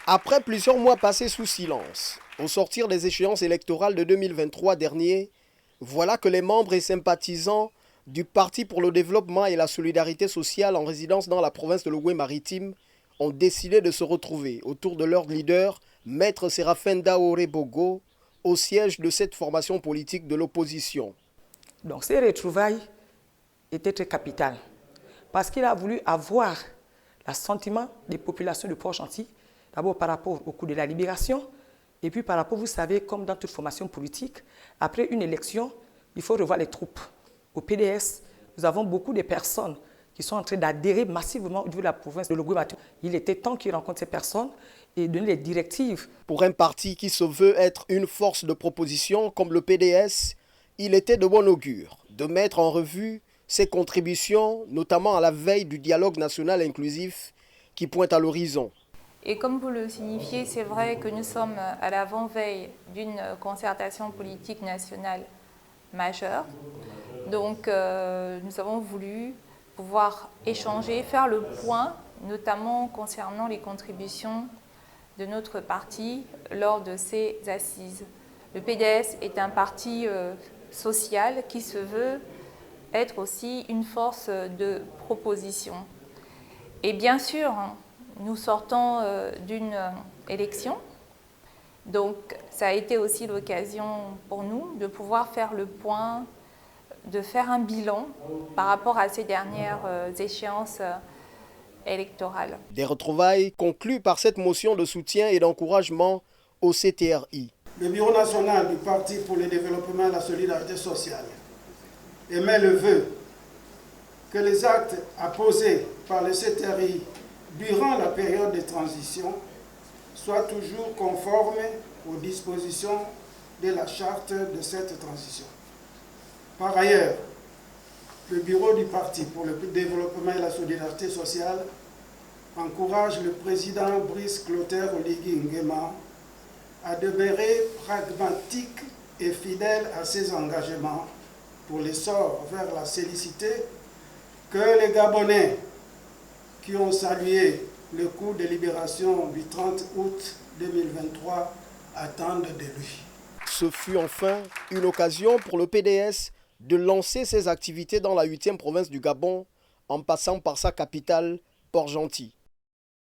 Après plusieurs mois passés sous silence, au sortir des échéances électorales de 2023 dernier, voilà que les membres et sympathisants du Parti pour le développement et la solidarité sociale en résidence dans la province de l'Ogooué-Maritime ont décidé de se retrouver autour de leur leader, Maître Séraphin Daoré Bogo, au siège de cette formation politique de l'opposition. Donc ces retrouvailles étaient très capitales parce qu'il a voulu avoir l'assentiment des populations de Port-Gentil, d'abord par rapport au coup de la libération, et puis par rapport, vous savez, comme dans toute formation politique, après une élection, il faut revoir les troupes. Au PDS, nous avons beaucoup de personnes qui sont en train d'adhérer massivement au niveau de la province de l'Ogooué-Maritime. Il était temps qu'ils rencontrent ces personnes et donnent les directives. Pour un parti qui se veut être une force de proposition comme le PDS, il était de bon augure de mettre en revue ses contributions, notamment à la veille du dialogue national inclusif qui pointe à l'horizon. Et comme vous le signifiez, c'est vrai que nous sommes à l'avant-veille d'une concertation politique nationale majeure. Donc nous avons voulu pouvoir échanger, faire le point, notamment concernant les contributions de notre parti lors de ces assises. Le PDS est un parti social qui se veut être aussi une force de proposition. Et bien sûr, nous sortons d'une élection, donc ça a été aussi l'occasion pour nous de pouvoir faire le point, de faire un bilan par rapport à ces dernières échéances électorales. Des retrouvailles conclues par cette motion de soutien et d'encouragement au CTRI. Le Bureau national du Parti pour le développement et la solidarité sociale émet le vœu que les actes apposés par le CTRI durant la période de transition soient toujours conformes aux dispositions de la charte de cette transition. Par ailleurs, le bureau du Parti pour le développement et la solidarité sociale encourage le président Brice Clotaire Oligui Nguema à demeurer pragmatique et fidèle à ses engagements pour l'essor vers la célicité que les Gabonais qui ont salué le coup de libération du 30 août 2023 attendent de lui. Ce fut enfin une occasion pour le PDS de lancer ses activités dans la 8e province du Gabon en passant par sa capitale, Port-Gentil.